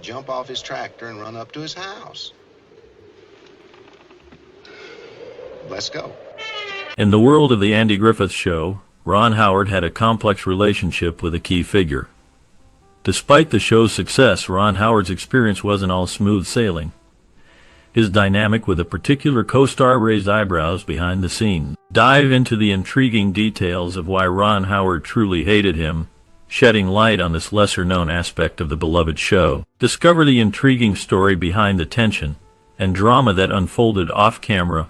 jump off his tractor and run up to his house. Let's go. In the world of the Andy Griffith Show, Ron Howard had a complex relationship with a key figure. Despite the show's success, Ron Howard's experience wasn't all smooth sailing. His dynamic with a particular co-star raised eyebrows behind the scenes. Dive into the intriguing details of why Ron Howard truly hated him, shedding light on this lesser-known aspect of the beloved show. Discover the intriguing story behind the tension and drama that unfolded off-camera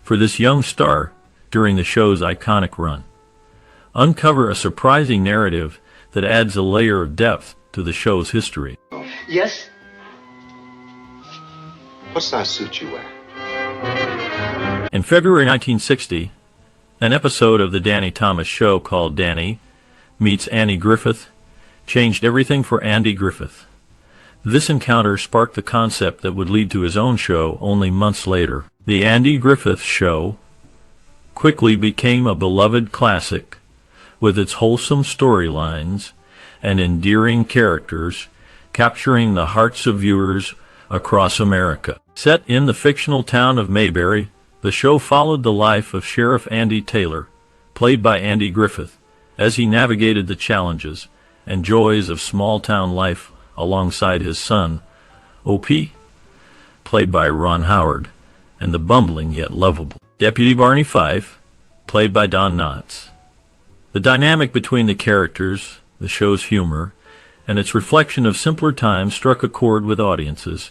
for this young star during the show's iconic run. Uncover a surprising narrative that adds a layer of depth to the show's history. Yes? What size suit you wear? In February 1960, an episode of The Danny Thomas Show called Danny Meets Andy Griffith changed everything for Andy Griffith. This encounter sparked the concept that would lead to his own show only months later. The Andy Griffith Show quickly became a beloved classic with its wholesome storylines and endearing characters, capturing the hearts of viewers across America. Set in the fictional town of Mayberry, the show followed the life of Sheriff Andy Taylor, played by Andy Griffith, as he navigated the challenges and joys of small-town life alongside his son, O.P., played by Ron Howard, and the bumbling yet lovable Deputy Barney Fife, played by Don Knotts. The dynamic between the characters, the show's humor, and its reflection of simpler times struck a chord with audiences,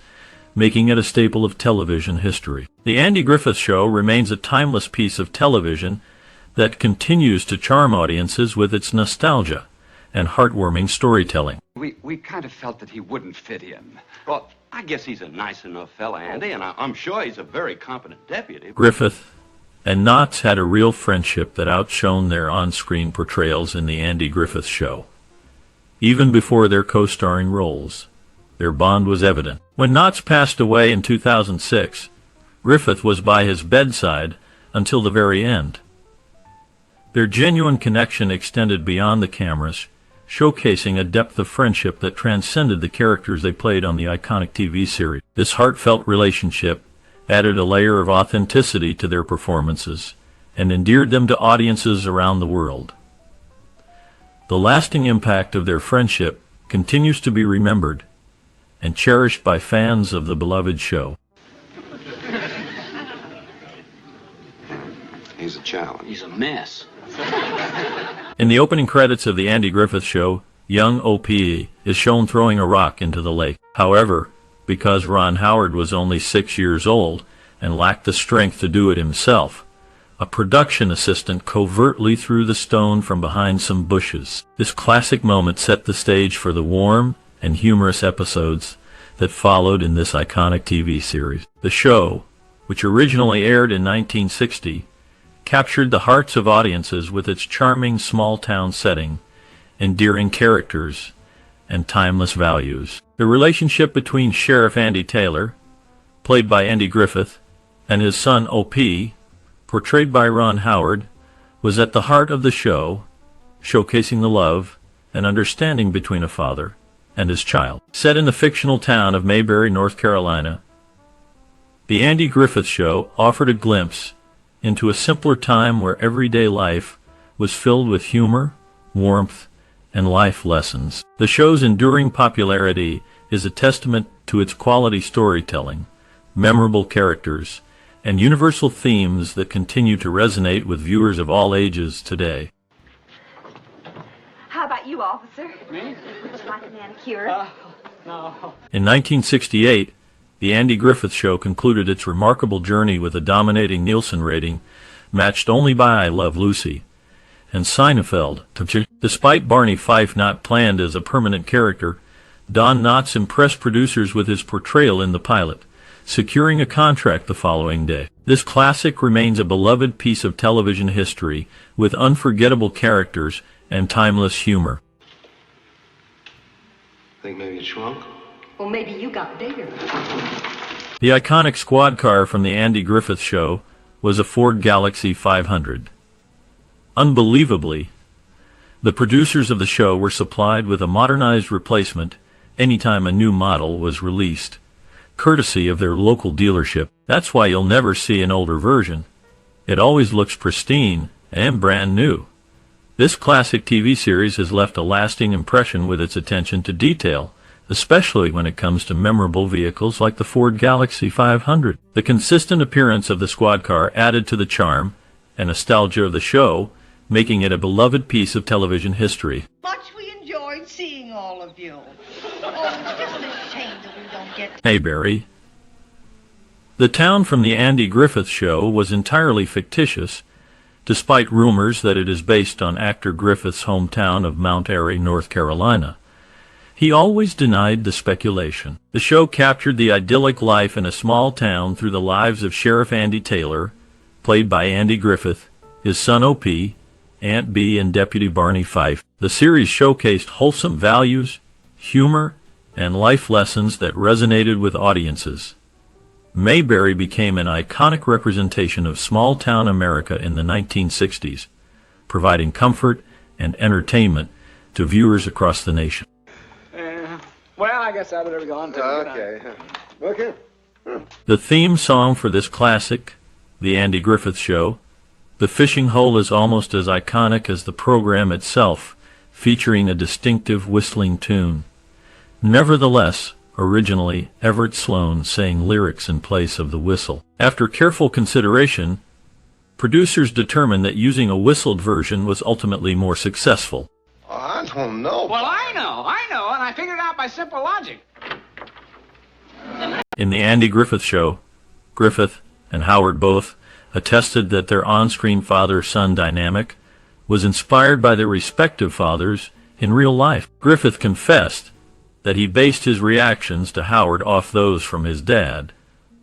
making it a staple of television history. The Andy Griffith Show remains a timeless piece of television that continues to charm audiences with its nostalgia and heartwarming storytelling. We kind of felt that he wouldn't fit in. Well, I guess he's a nice enough fella, Andy, and I'm sure he's a very competent deputy. Griffith and Knotts had a real friendship that outshone their on-screen portrayals in The Andy Griffith Show. Even before their co-starring roles, their bond was evident. When Knotts passed away in 2006, Griffith was by his bedside until the very end. Their genuine connection extended beyond the cameras, showcasing a depth of friendship that transcended the characters they played on the iconic TV series. This heartfelt relationship added a layer of authenticity to their performances and endeared them to audiences around the world. The lasting impact of their friendship continues to be remembered and cherished by fans of the beloved show. He's a challenge. He's a mess. In the opening credits of The Andy Griffith Show, young O.P. is shown throwing a rock into the lake. However, because Ron Howard was only 6 years old and lacked the strength to do it himself, a production assistant covertly threw the stone from behind some bushes. This classic moment set the stage for the warm and humorous episodes that followed in this iconic TV series. The show, which originally aired in 1960, captured the hearts of audiences with its charming small-town setting, endearing characters, and timeless values. The relationship between Sheriff Andy Taylor, played by Andy Griffith, and his son O.P., portrayed by Ron Howard, was at the heart of the show, showcasing the love and understanding between a father and his child. Set in the fictional town of Mayberry, North Carolina, The Andy Griffith Show offered a glimpse into a simpler time where everyday life was filled with humor, warmth, and life lessons. The show's enduring popularity is a testament to its quality storytelling, memorable characters, and universal themes that continue to resonate with viewers of all ages today. How about you, officer? Me? Would you like a manicure? No. In 1968, The Andy Griffith Show concluded its remarkable journey with a dominating Nielsen rating, matched only by I Love Lucy and Seinfeld. Despite Barney Fife not planned as a permanent character, Don Knotts impressed producers with his portrayal in the pilot, securing a contract the following day. This classic remains a beloved piece of television history with unforgettable characters and timeless humor. Think maybe it shrunk? Well, maybe you got bigger. The iconic squad car from The Andy Griffith Show was a Ford Galaxie 500. Unbelievably, the producers of the show were supplied with a modernized replacement anytime a new model was released, courtesy of their local dealership. That's why you'll never see an older version. It always looks pristine and brand new. This classic TV series has left a lasting impression with its attention to detail, especially when it comes to memorable vehicles like the Ford Galaxie 500. The consistent appearance of the squad car added to the charm and nostalgia of the show, making it a beloved piece of television history. Much we enjoyed seeing all of you. Oh, it's just a shame that we don't get... Mayberry. The town from the Andy Griffith Show was entirely fictitious, despite rumors that it is based on actor Griffith's hometown of Mount Airy, North Carolina. He always denied the speculation. The show captured the idyllic life in a small town through the lives of Sheriff Andy Taylor, played by Andy Griffith, his son O.P., Aunt Bee, and Deputy Barney Fife. The series showcased wholesome values, humor, and life lessons that resonated with audiences. Mayberry became an iconic representation of small-town America in the 1960s, providing comfort and entertainment to viewers across the nation. Well, I guess I better go on to Okay. The theme song for this classic, The Andy Griffith Show, The Fishing Hole, is almost as iconic as the program itself, featuring a distinctive whistling tune. Nevertheless, originally, Everett Sloan sang lyrics in place of the whistle. After careful consideration, producers determined that using a whistled version was ultimately more successful. Oh, I don't know. Well, I know, and I figured out by simple logic. In The Andy Griffith Show, Griffith and Howard both attested that their on-screen father-son dynamic was inspired by their respective fathers in real life. Griffith confessed that he based his reactions to Howard off those from his dad,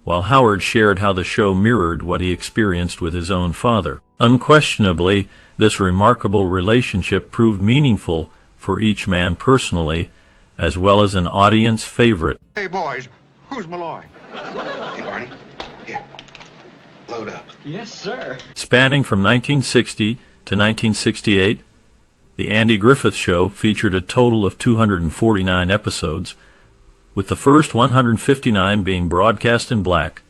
while Howard shared how the show mirrored what he experienced with his own father. Unquestionably, this remarkable relationship proved meaningful for each man personally, as well as an audience favorite. Hey, boys, who's Malloy? Hey, Barney, here, load up. Yes, sir. Spanning from 1960 to 1968, The Andy Griffith Show featured a total of 249 episodes, with the first 159 being broadcast in black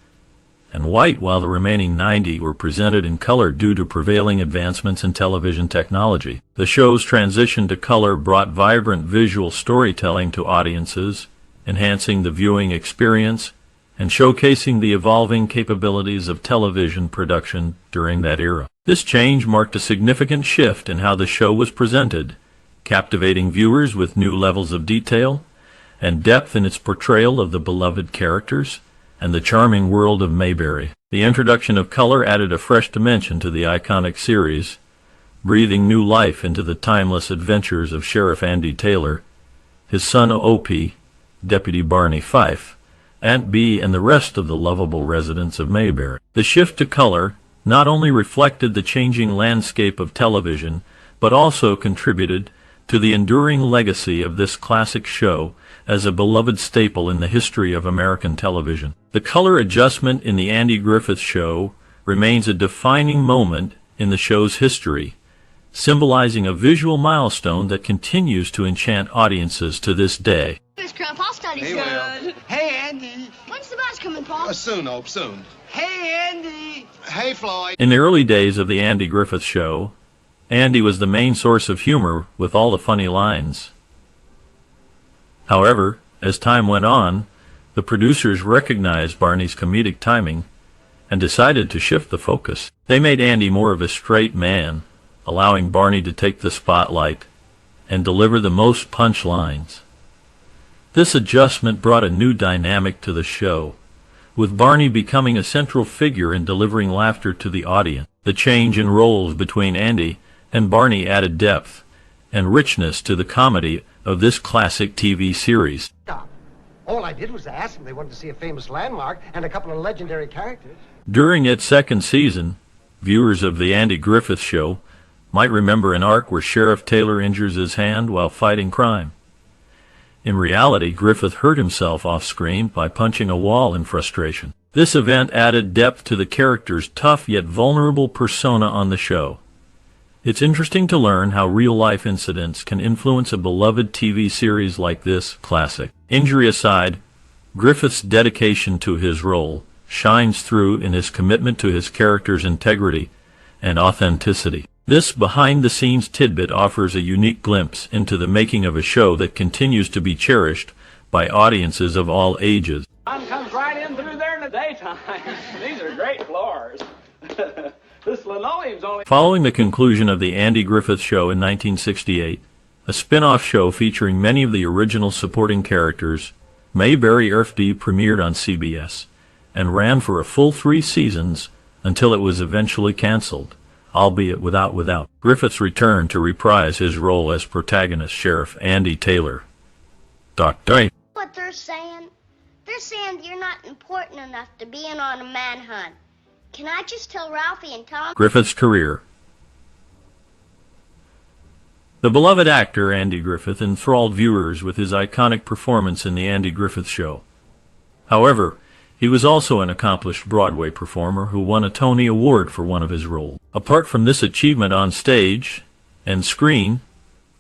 and white, while the remaining 90 were presented in color due to prevailing advancements in television technology. The show's transition to color brought vibrant visual storytelling to audiences, enhancing the viewing experience and showcasing the evolving capabilities of television production during that era. This change marked a significant shift in how the show was presented, captivating viewers with new levels of detail and depth in its portrayal of the beloved characters and the charming world of Mayberry. The introduction of color added a fresh dimension to the iconic series, breathing new life into the timeless adventures of Sheriff Andy Taylor, his son O.P., Deputy Barney Fife, Aunt Bee, and the rest of the lovable residents of Mayberry. The shift to color not only reflected the changing landscape of television, but also contributed to the enduring legacy of this classic show as a beloved staple in the history of American television. The color adjustment in The Andy Griffith Show remains a defining moment in the show's history, symbolizing a visual milestone that continues to enchant audiences to this day. Miss Grandpa studies good. Hey, Andy. When's the bus coming, Pa? Soon, Ope, soon. Hey, Andy. Hey, Floyd. In the early days of The Andy Griffith Show, Andy was the main source of humor with all the funny lines. However, as time went on, the producers recognized Barney's comedic timing and decided to shift the focus. They made Andy more of a straight man, allowing Barney to take the spotlight and deliver the most punchlines. This adjustment brought a new dynamic to the show, with Barney becoming a central figure in delivering laughter to the audience. The change in roles between Andy and Barney added depth and richness to the comedy of this classic TV series. All I did was ask them if they wanted to see a famous landmark and a couple of legendary characters. During its second season, viewers of The Andy Griffith Show might remember an arc where Sheriff Taylor injures his hand while fighting crime. In reality, Griffith hurt himself off-screen by punching a wall in frustration. This event added depth to the character's tough yet vulnerable persona on the show, It's interesting to learn how real-life incidents can influence a beloved TV series like this classic. Injury aside, Griffith's dedication to his role shines through in his commitment to his character's integrity and authenticity. This behind-the-scenes tidbit offers a unique glimpse into the making of a show that continues to be cherished by audiences of all ages. Sun comes right in through there in the daytime. These are great floors. This linoleum's only... Following the conclusion of the Andy Griffith Show in 1968, a spin-off show featuring many of the original supporting characters, Mayberry Earfdy, premiered on CBS and ran for a full 3 seasons until it was eventually canceled, albeit without Griffith's return to reprise his role as protagonist Sheriff Andy Taylor. Dr. What they're saying? They're saying you're not important enough to be in on a manhunt. Can I just tell Ralphie and Tom? Griffith's career. The beloved actor Andy Griffith enthralled viewers with his iconic performance in The Andy Griffith Show. However, he was also an accomplished Broadway performer who won a Tony Award for one of his roles. Apart from this achievement on stage and screen,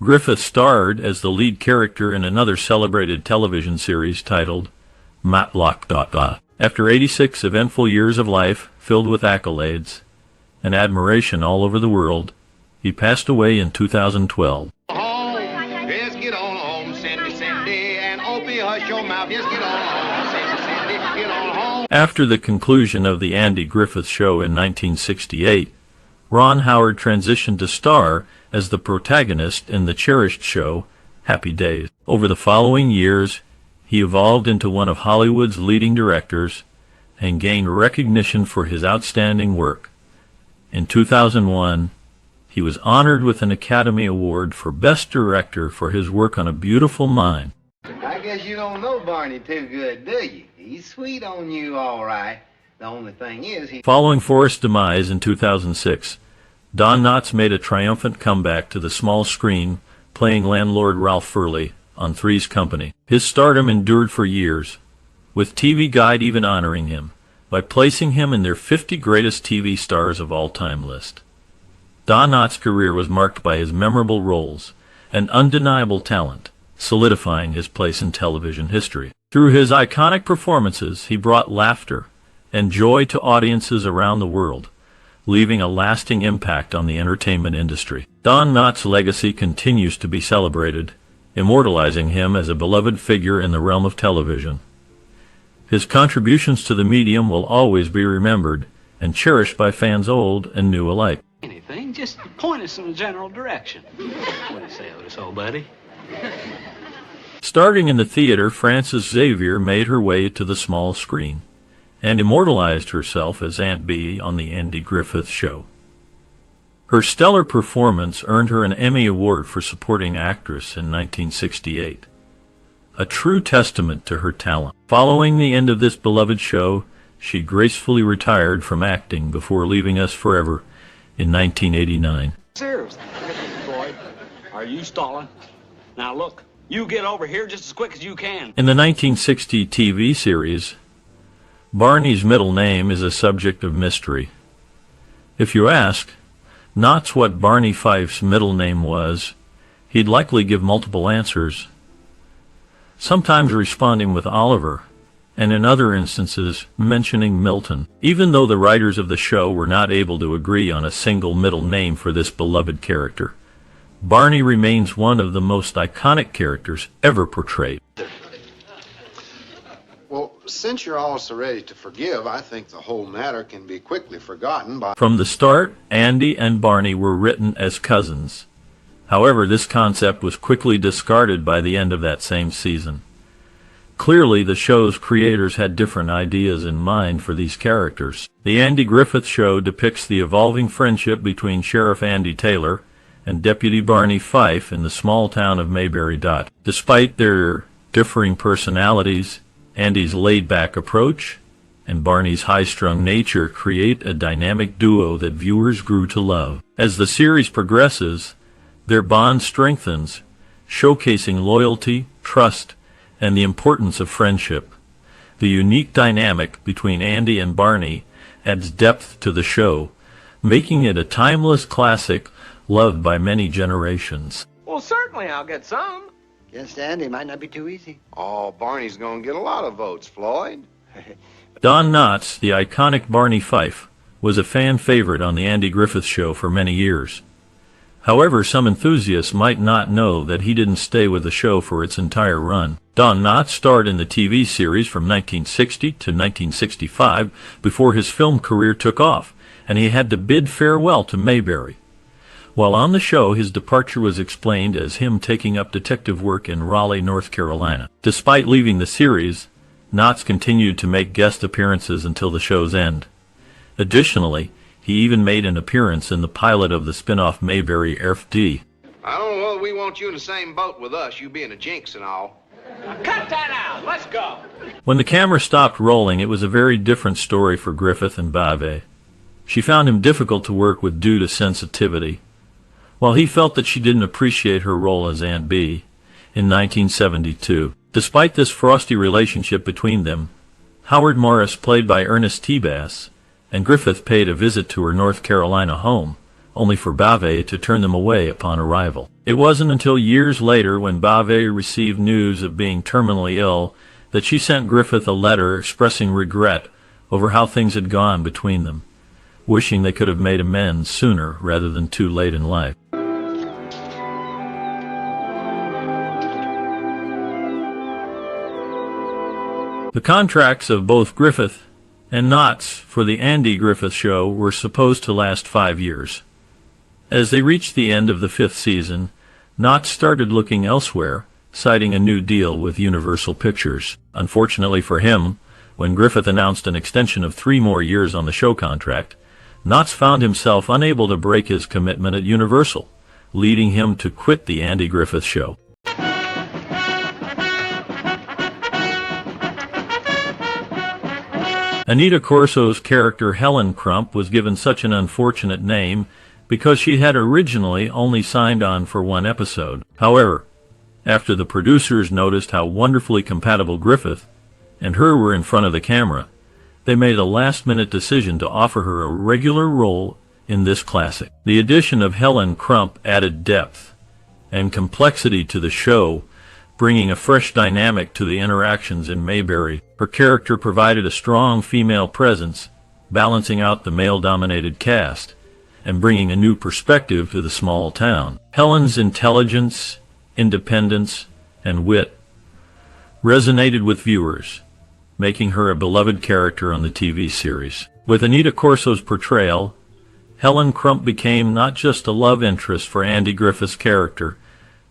Griffith starred as the lead character in another celebrated television series titled Matlock. After 86 eventful years of life filled with accolades and admiration all over the world, he passed away in 2012. Just get on home, Cindy, Cindy, and Opie, hush your mouth. Just get on home, Cindy, Cindy, get on home. After the conclusion of the Andy Griffith Show in 1968, Ron Howard transitioned to star as the protagonist in the cherished show Happy Days. Over the following years, he evolved into one of Hollywood's leading directors and gained recognition for his outstanding work. In 2001, he was honored with an Academy Award for Best Director for his work on A Beautiful Mind. I guess you don't know Barney too good, do you? He's sweet on you, all right. The only thing is he... Following Forrest's demise in 2006, Don Knotts made a triumphant comeback to the small screen, playing landlord Ralph Furley on Three's Company. His stardom endured for years, with TV Guide even honoring him by placing him in their 50 greatest TV stars of all time list. Don Knotts' career was marked by his memorable roles and undeniable talent, solidifying his place in television history. Through his iconic performances, he brought laughter and joy to audiences around the world, leaving a lasting impact on the entertainment industry. Don Knotts' legacy continues to be celebrated, immortalizing him as a beloved figure in the realm of television. His contributions to the medium will always be remembered and cherished by fans old and new alike. Anything, just point us in a general direction. What do you say, Otis, old buddy? Starting in the theater, Frances Xavier made her way to the small screen and immortalized herself as Aunt Bee on The Andy Griffith Show. Her stellar performance earned her an Emmy Award for Supporting Actress in 1968, a true testament to her talent. Following the end of this beloved show, she gracefully retired from acting before leaving us forever in 1989. Serves. Boy, are you stalling? Now look, you get over here just as quick as you can. In the 1960 TV series, Barney's middle name is a subject of mystery. If you ask Knotts what Barney Fife's middle name was, he'd likely give multiple answers, sometimes responding with Oliver, and in other instances mentioning Milton. Even though the writers of the show were not able to agree on a single middle name for this beloved character, Barney remains one of the most iconic characters ever portrayed. Well, since you're all so ready to forgive, I think the whole matter can be quickly forgotten by... From the start, Andy and Barney were written as cousins. However, this concept was quickly discarded by the end of that same season. Clearly, the show's creators had different ideas in mind for these characters. The Andy Griffith Show depicts the evolving friendship between Sheriff Andy Taylor and Deputy Barney Fife in the small town of Mayberry. Despite their differing personalities, Andy's laid-back approach and Barney's high-strung nature create a dynamic duo that viewers grew to love. As the series progresses, their bond strengthens, showcasing loyalty, trust, and the importance of friendship. The unique dynamic between Andy and Barney adds depth to the show, making it a timeless classic loved by many generations. Well, certainly I'll get some. Guess Andy might not be too easy. Oh, Barney's gonna get a lot of votes, Floyd. Don Knotts, the iconic Barney Fife, was a fan favorite on the Andy Griffith Show for many years. However, some enthusiasts might not know that he didn't stay with the show for its entire run. Don Knotts starred in the TV series from 1960 to 1965 before his film career took off, and he had to bid farewell to Mayberry. While on the show, his departure was explained as him taking up detective work in Raleigh, North Carolina. Despite leaving the series, Knotts continued to make guest appearances until the show's end. Additionally, he even made an appearance in the pilot of the spin-off Mayberry FD. I don't know whether we want you in the same boat with us, you being a jinx and all. Now cut that out. Let's go. When the camera stopped rolling, it was a very different story for Griffith and Bavay. She found him difficult to work with due to sensitivity. While he felt that she didn't appreciate her role as Aunt Bee in 1972. Despite this frosty relationship between them, Howard Morris, played by Ernest T. Bass, and Griffith paid a visit to her North Carolina home, only for Bavay to turn them away upon arrival. It wasn't until years later, when Bavay received news of being terminally ill, that she sent Griffith a letter expressing regret over how things had gone between them, wishing they could have made amends sooner rather than too late in life. The contracts of both Griffith and Knotts for the Andy Griffith Show were supposed to last 5 years. As they reached the end of the 5th season, Knotts started looking elsewhere, citing a new deal with Universal Pictures. Unfortunately for him, when Griffith announced an extension of 3 more years on the show contract, Knotts found himself unable to break his commitment at Universal, leading him to quit the Andy Griffith Show. Anita Corso's character Helen Crump was given such an unfortunate name because she had originally only signed on for 1 episode. However, after the producers noticed how wonderfully compatible Griffith and her were in front of the camera, they made a last-minute decision to offer her a regular role in this classic. The addition of Helen Crump added depth and complexity to the show, bringing a fresh dynamic to the interactions in Mayberry. Her character provided a strong female presence, balancing out the male-dominated cast and bringing a new perspective to the small town. Helen's intelligence, independence, and wit resonated with viewers, making her a beloved character on the TV series. With Anita Corso's portrayal, Helen Crump became not just a love interest for Andy Griffith's character,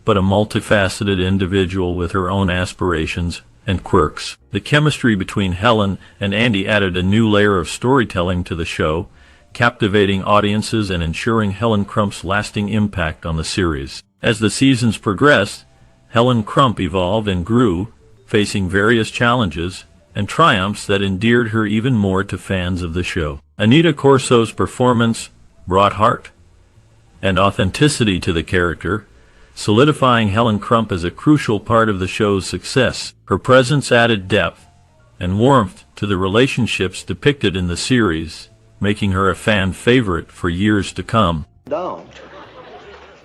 but a multifaceted individual with her own aspirations and quirks. The chemistry between Helen and Andy added a new layer of storytelling to the show, captivating audiences and ensuring Helen Crump's lasting impact on the series. As the seasons progressed, Helen Crump evolved and grew, facing various challenges and triumphs that endeared her even more to fans of the show. Anita Corso's performance brought heart and authenticity to the character, solidifying Helen Crump as a crucial part of the show's success. Her presence added depth and warmth to the relationships depicted in the series, making her a fan favorite for years to come. Don't.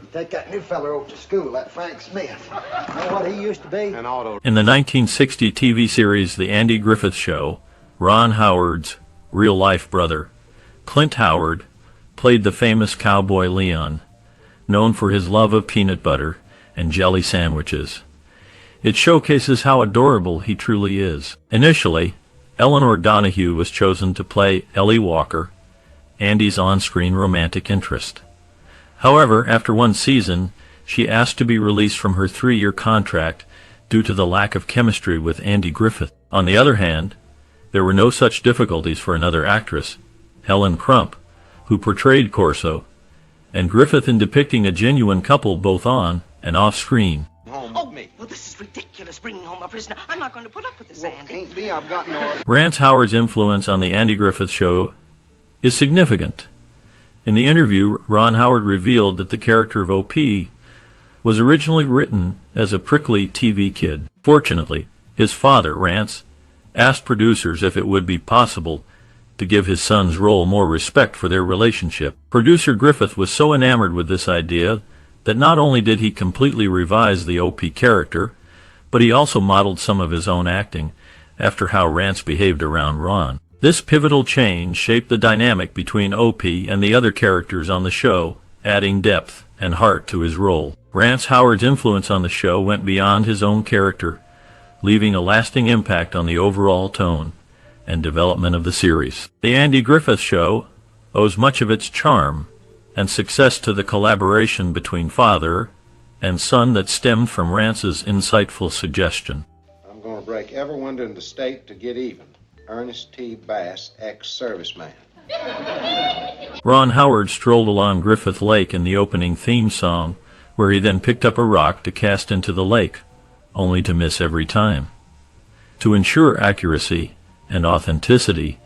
You take that new fella over to school, that Frank Smith. Know what he used to be? An auto. In the 1960 TV series The Andy Griffith Show, Ron Howard's real-life brother, Clint Howard, played the famous cowboy Leon, known for his love of peanut butter and jelly sandwiches. It showcases how adorable he truly is. Initially, Eleanor Donahue was chosen to play Ellie Walker, Andy's on-screen romantic interest. However, after 1 season, she asked to be released from her 3-year contract due to the lack of chemistry with Andy Griffith. On the other hand, there were no such difficulties for another actress, Helen Crump, who portrayed Corso, and Griffith in depicting a genuine couple both on and off screen. Oh, well, this is ridiculous, bringing home a prisoner. I'm not going to put up with this, Andy. Can't be, I've got no... Rance Howard's influence on the Andy Griffith Show is significant. In the interview, Ron Howard revealed that the character of O.P. was originally written as a prickly TV kid. Fortunately, his father, Rance, asked producers if it would be possible to give his son's role more respect for their relationship. Producer Griffith was so enamored with this idea that not only did he completely revise the O.P. character, but he also modeled some of his own acting after how Rance behaved around Ron. This pivotal change shaped the dynamic between O.P. and the other characters on the show, adding depth and heart to his role. Rance Howard's influence on the show went beyond his own character, leaving a lasting impact on the overall tone and development of the series. The Andy Griffith Show owes much of its charm and success to the collaboration between father and son that stemmed from Rance's insightful suggestion. I'm going to break every window in the state to get even. Ernest T. Bass, ex-serviceman. Ron Howard strolled along Griffith Lake in the opening theme song, where he then picked up a rock to cast into the lake, only to miss every time. To ensure accuracy and authenticity,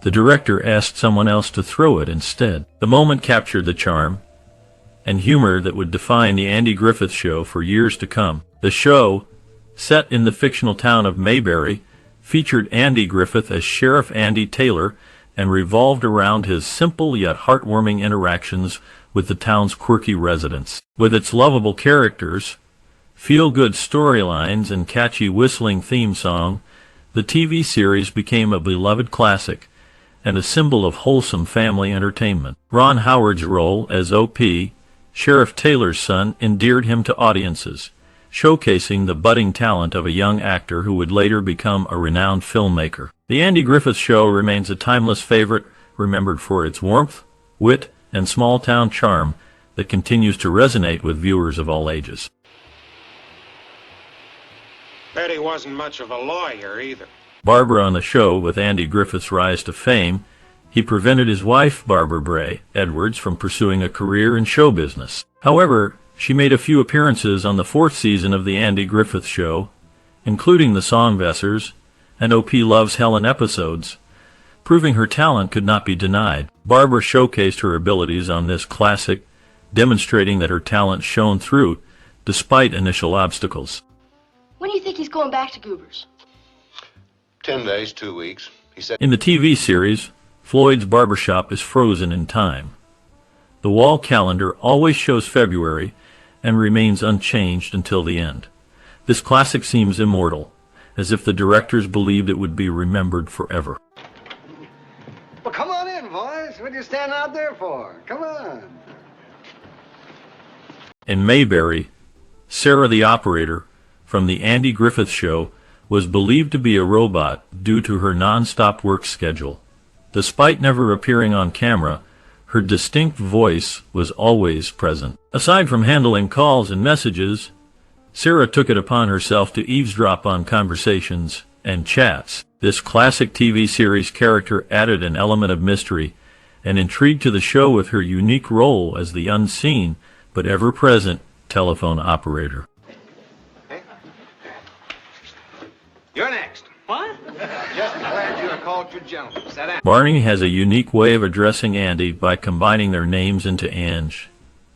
the director asked someone else to throw it instead. The moment captured the charm and humor that would define the Andy Griffith Show for years to come. The show, set in the fictional town of Mayberry, featured Andy Griffith as Sheriff Andy Taylor and revolved around his simple yet heartwarming interactions with the town's quirky residents. With its lovable characters, feel-good storylines, and catchy whistling theme song, the TV series became a beloved classic and a symbol of wholesome family entertainment. Ron Howard's role as O.P., Sheriff Taylor's son, endeared him to audiences, showcasing the budding talent of a young actor who would later become a renowned filmmaker. The Andy Griffith Show remains a timeless favorite, remembered for its warmth, wit, and small-town charm that continues to resonate with viewers of all ages. Bet he wasn't much of a lawyer either. Barbara on the show, with Andy Griffith's rise to fame, he prevented his wife, Barbara Bray Edwards, from pursuing a career in show business. However, she made a few appearances on the 4th season of the Andy Griffith Show, including the Songvessers and O.P. Loves Helen episodes, proving her talent could not be denied. Barbara showcased her abilities on this classic, demonstrating that her talent shone through despite initial obstacles. When do you think he's going back to Goobers? 10 days, 2 weeks. He said. In the TV series, Floyd's Barbershop is frozen in time. The wall calendar always shows February and remains unchanged until the end. This classic seems immortal, as if the directors believed it would be remembered forever. Well, come on in, boys. What are you standing out there for? Come on. In Mayberry, Sarah the operator from the Andy Griffith Show was believed to be a robot due to her non-stop work schedule. Despite never appearing on camera, her distinct voice was always present. Aside from handling calls and messages, Sarah took it upon herself to eavesdrop on conversations and chats. This classic TV series character added an element of mystery and intrigue to the show with her unique role as the unseen but ever-present telephone operator. You're next. What? Just glad you're a cultured gentleman. Sit down. Barney has a unique way of addressing Andy by combining their names into Ange,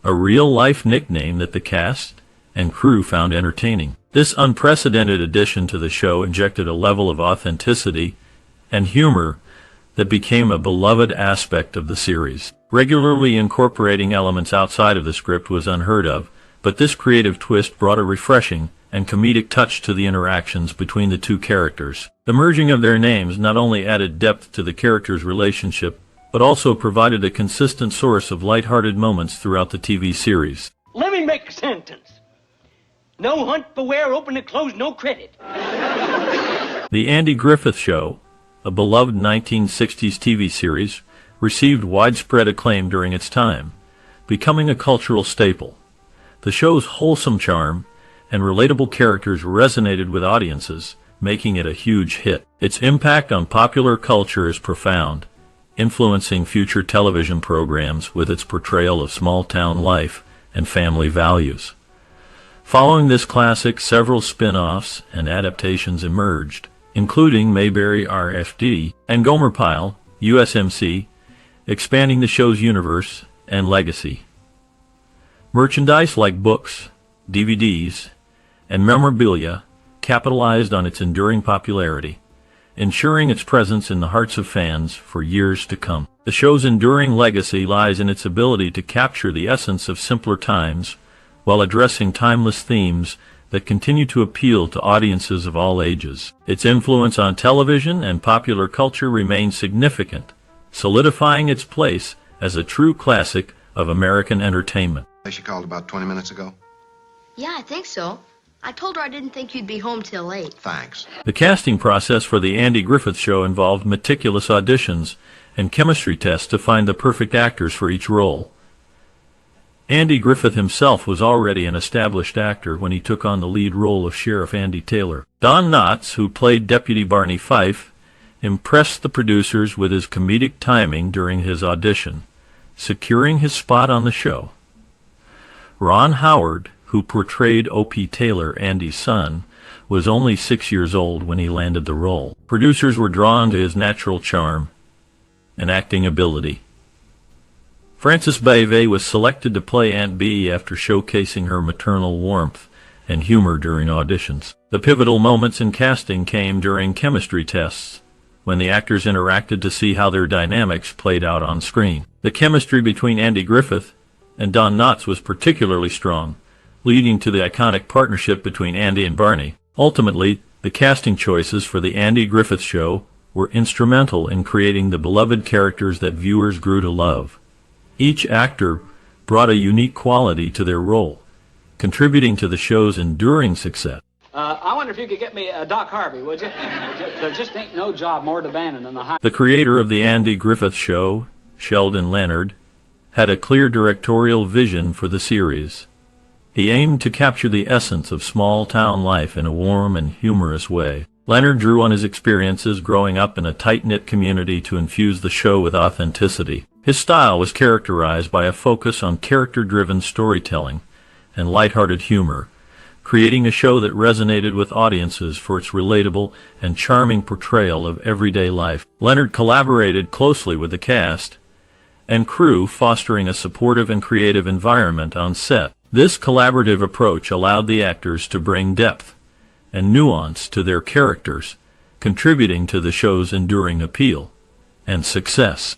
a real-life nickname that the cast and crew found entertaining. This unprecedented addition to the show injected a level of authenticity and humor that became a beloved aspect of the series. Regularly incorporating elements outside of the script was unheard of, but this creative twist brought a refreshing and comedic touch to the interactions between the two characters. The merging of their names not only added depth to the characters' relationship, but also provided a consistent source of lighthearted moments throughout the TV series. Let me make a sentence. No hunt, beware, open and close, no credit. The Andy Griffith Show, a beloved 1960s TV series, received widespread acclaim during its time, becoming a cultural staple. The show's wholesome charm and relatable characters resonated with audiences, making it a huge hit. Its impact on popular culture is profound, influencing future television programs with its portrayal of small-town life and family values. Following this classic, several spin-offs and adaptations emerged, including Mayberry RFD and Gomer Pyle, USMC, expanding the show's universe and legacy. Merchandise like books, DVDs, and memorabilia capitalized on its enduring popularity, ensuring its presence in the hearts of fans for years to come. The show's enduring legacy lies in its ability to capture the essence of simpler times while addressing timeless themes that continue to appeal to audiences of all ages. Its influence on television and popular culture remains significant, solidifying its place as a true classic of American entertainment. She called about 20 minutes ago? Yeah, I think so. I told her I didn't think you'd be home till 8. Thanks. The casting process for The Andy Griffith Show involved meticulous auditions and chemistry tests to find the perfect actors for each role. Andy Griffith himself was already an established actor when he took on the lead role of Sheriff Andy Taylor. Don Knotts, who played Deputy Barney Fife, impressed the producers with his comedic timing during his audition, securing his spot on the show. Ron Howard, who portrayed O.P. Taylor, Andy's son, was only 6 years old when he landed the role. Producers were drawn to his natural charm and acting ability. Frances Bavey was selected to play Aunt Bee after showcasing her maternal warmth and humor during auditions. The pivotal moments in casting came during chemistry tests, when the actors interacted to see how their dynamics played out on screen. The chemistry between Andy Griffith and Don Knotts was particularly strong, leading to the iconic partnership between Andy and Barney. Ultimately, the casting choices for The Andy Griffith Show were instrumental in creating the beloved characters that viewers grew to love. Each actor brought a unique quality to their role, contributing to the show's enduring success. I wonder if you could get me Doc Harvey, would you? There just ain't no job more demanding than the high. The creator of The Andy Griffith Show, Sheldon Leonard, had a clear directorial vision for the series. He aimed to capture the essence of small-town life in a warm and humorous way. Leonard drew on his experiences growing up in a tight-knit community to infuse the show with authenticity. His style was characterized by a focus on character-driven storytelling and lighthearted humor, creating a show that resonated with audiences for its relatable and charming portrayal of everyday life. Leonard collaborated closely with the cast and crew, fostering a supportive and creative environment on set. This collaborative approach allowed the actors to bring depth and nuance to their characters, contributing to the show's enduring appeal and success.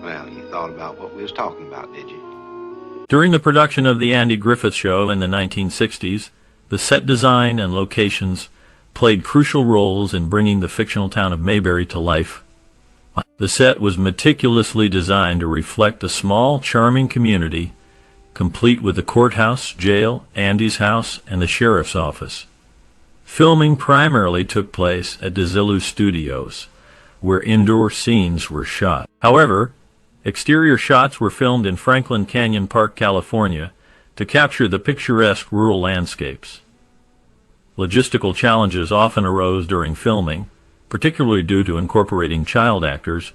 Well, you thought about what we was talking about, did you? During the production of The Andy Griffith Show in the 1960s, the set design and locations played crucial roles in bringing the fictional town of Mayberry to life. The set was meticulously designed to reflect a small, charming community, complete with the courthouse, jail, Andy's house, and the sheriff's office. Filming primarily took place at Desilu Studios, where indoor scenes were shot. However, exterior shots were filmed in Franklin Canyon Park, California, to capture the picturesque rural landscapes. Logistical challenges often arose during filming, particularly due to incorporating child actors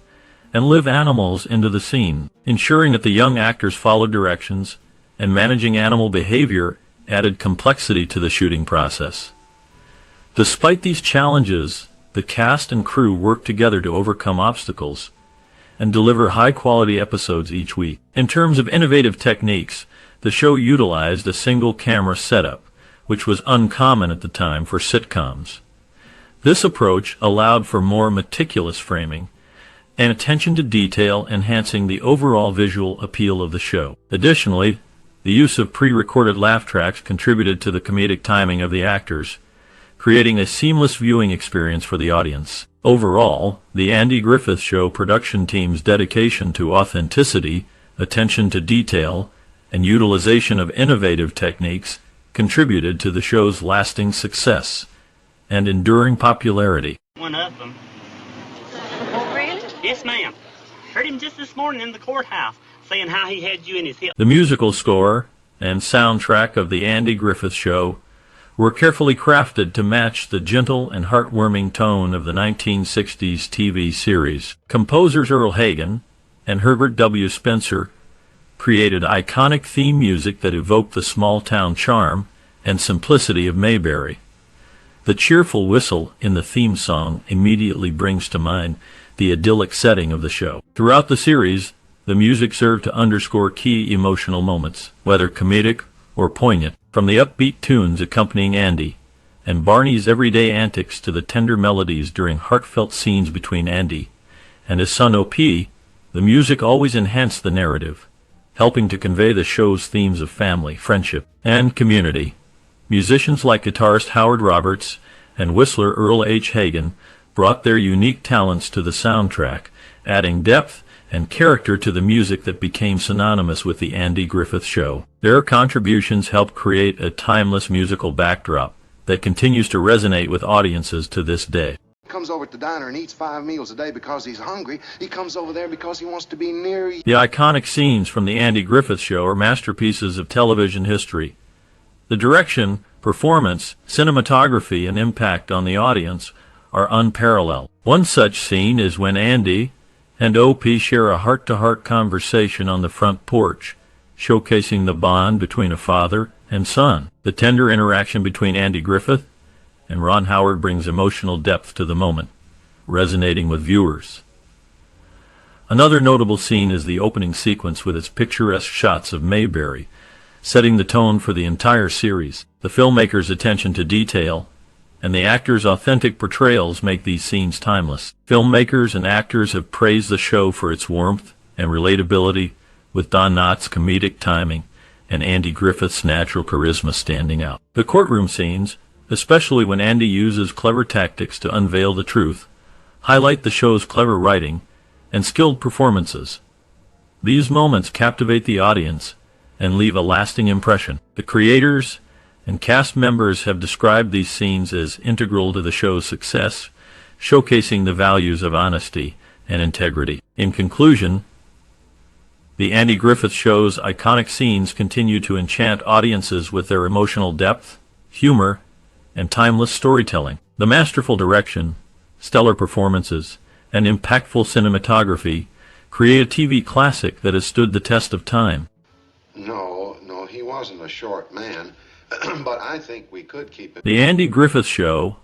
and live animals into the scene. Ensuring that the young actors followed directions and managing animal behavior added complexity to the shooting process. Despite these challenges, the cast and crew worked together to overcome obstacles and deliver high-quality episodes each week. In terms of innovative techniques, the show utilized a single-camera setup, which was uncommon at the time for sitcoms. This approach allowed for more meticulous framing and attention to detail, enhancing the overall visual appeal of the show. Additionally, the use of pre-recorded laugh tracks contributed to the comedic timing of the actors, creating a seamless viewing experience for the audience. Overall, the Andy Griffith Show production team's dedication to authenticity, attention to detail, and utilization of innovative techniques contributed to the show's lasting success and enduring popularity. One of them. Oh, really? Yes, ma'am. Heard him just this morning in the courthouse saying how he had you in his hip. The musical score and soundtrack of The Andy Griffith Show were carefully crafted to match the gentle and heartwarming tone of the 1960s TV series. Composers Earl Hagen and Herbert W. Spencer created iconic theme music that evoked the small-town charm and simplicity of Mayberry. The cheerful whistle in the theme song immediately brings to mind the idyllic setting of the show. Throughout the series, the music served to underscore key emotional moments, whether comedic or poignant. From the upbeat tunes accompanying Andy and Barney's everyday antics to the tender melodies during heartfelt scenes between Andy and his son O.P., the music always enhanced the narrative, helping to convey the show's themes of family, friendship, and community. Musicians like guitarist Howard Roberts and whistler Earl H. Hagen brought their unique talents to the soundtrack, adding depth and character to the music that became synonymous with the Andy Griffith Show. Their contributions helped create a timeless musical backdrop that continues to resonate with audiences to this day. Comes over at the diner and eats 5 meals a day because he's hungry. He comes over there because he wants to be near you. The iconic scenes from the Andy Griffith Show are masterpieces of television history. The direction, performance, cinematography, and impact on the audience are unparalleled. One such scene is when Andy and O.P. share a heart-to-heart conversation on the front porch, showcasing the bond between a father and son. The tender interaction between Andy Griffith and Ron Howard brings emotional depth to the moment, resonating with viewers. Another notable scene is the opening sequence with its picturesque shots of Mayberry, setting the tone for the entire series. The filmmaker's attention to detail and the actors' authentic portrayals make these scenes timeless. Filmmakers and actors have praised the show for its warmth and relatability, with Don Knotts' comedic timing and Andy Griffith's natural charisma standing out. The courtroom scenes, especially when Andy uses clever tactics to unveil the truth, highlight the show's clever writing and skilled performances. These moments captivate the audience and leave a lasting impression. The creators and cast members have described these scenes as integral to the show's success, showcasing the values of honesty and integrity. In conclusion, the Andy Griffith Show's iconic scenes continue to enchant audiences with their emotional depth, humor, and timeless storytelling. The masterful direction, stellar performances, and impactful cinematography create a TV classic that has stood the test of time. No, he wasn't a short man, but I think we could keep it. The Andy Griffith Show,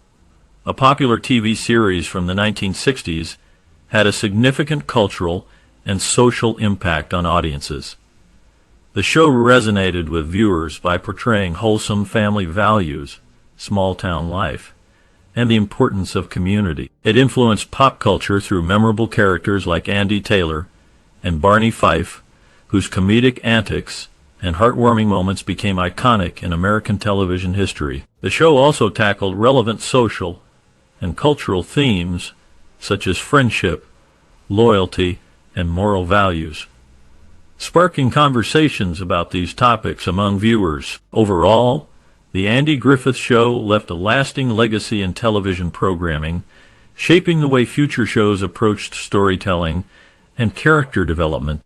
a popular TV series from the 1960s, had a significant cultural and social impact on audiences. The show resonated with viewers by portraying wholesome family values, small-town life, and the importance of community. It influenced pop culture through memorable characters like Andy Taylor and Barney Fife, whose comedic antics and heartwarming moments became iconic in American television history. The show also tackled relevant social and cultural themes such as friendship, loyalty, and moral values, sparking conversations about these topics among viewers. Overall, the Andy Griffith Show left a lasting legacy in television programming, shaping the way future shows approached storytelling and character development.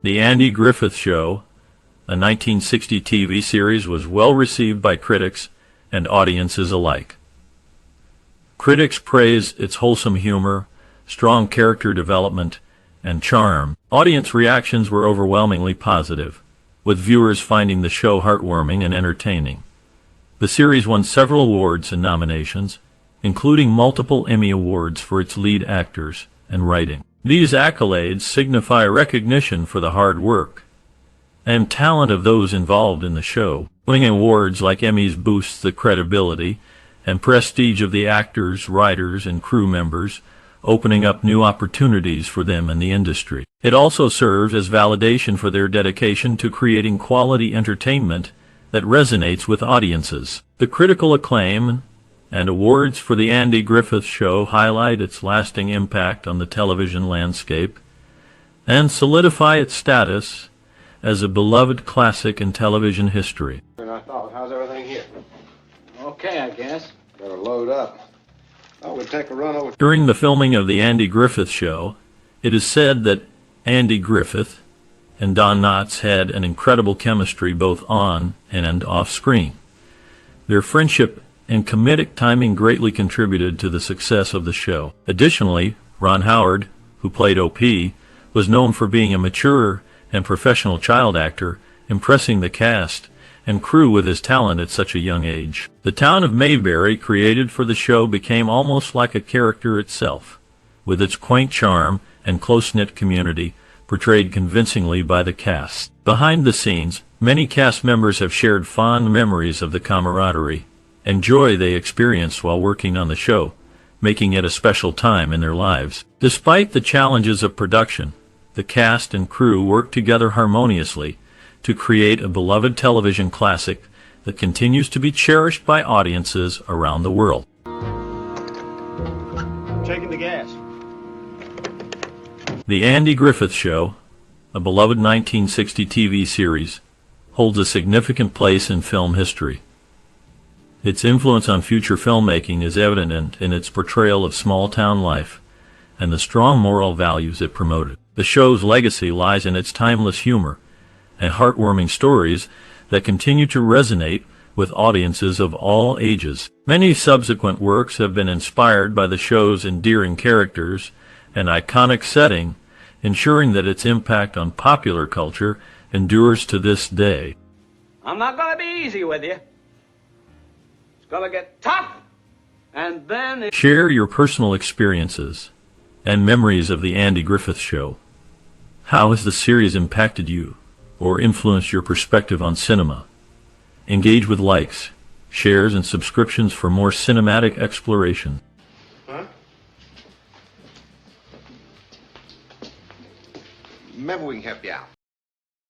The Andy Griffith Show, a 1960 TV series, was well received by critics and audiences alike. Critics praised its wholesome humor, strong character development, and charm. Audience reactions were overwhelmingly positive, with viewers finding the show heartwarming and entertaining. The series won several awards and nominations, including multiple Emmy Awards for its lead actors and writing. These accolades signify recognition for the hard work and talent of those involved in the show. Winning awards like Emmys boosts the credibility and prestige of the actors, writers, and crew members, opening up new opportunities for them in the industry. It also serves as validation for their dedication to creating quality entertainment that resonates with audiences. The critical acclaim and awards for the Andy Griffith Show highlight its lasting impact on the television landscape and solidify its status as a beloved classic in television history. And I thought, how's everything here? Okay, I guess. Better load up. I would take a run over. During the filming of the Andy Griffith Show, it is said that Andy Griffith and Don Knotts had an incredible chemistry both on and off screen. Their friendship and comedic timing greatly contributed to the success of the show. Additionally, Ron Howard, who played O.P., was known for being a mature and professional child actor, impressing the cast and crew with his talent at such a young age. The town of Mayberry, created for the show, became almost like a character itself, with its quaint charm and close-knit community, portrayed convincingly by the cast. Behind the scenes, many cast members have shared fond memories of the camaraderie and joy they experienced while working on the show, making it a special time in their lives. Despite the challenges of production, the cast and crew worked together harmoniously to create a beloved television classic that continues to be cherished by audiences around the world. Checking the gas. The Andy Griffith Show, a beloved 1960 TV series, holds a significant place in film history. Its influence on future filmmaking is evident in its portrayal of small-town life and the strong moral values it promoted. The show's legacy lies in its timeless humor and heartwarming stories that continue to resonate with audiences of all ages. Many subsequent works have been inspired by the show's endearing characters and iconic setting, ensuring that its impact on popular culture endures to this day. I'm not going to be easy with you. It's going to get tough, and then... Share your personal experiences and memories of The Andy Griffith Show. How has the series impacted you or influenced your perspective on cinema? Engage with likes, shares, and subscriptions for more cinematic exploration. Huh? Maybe we can help you out.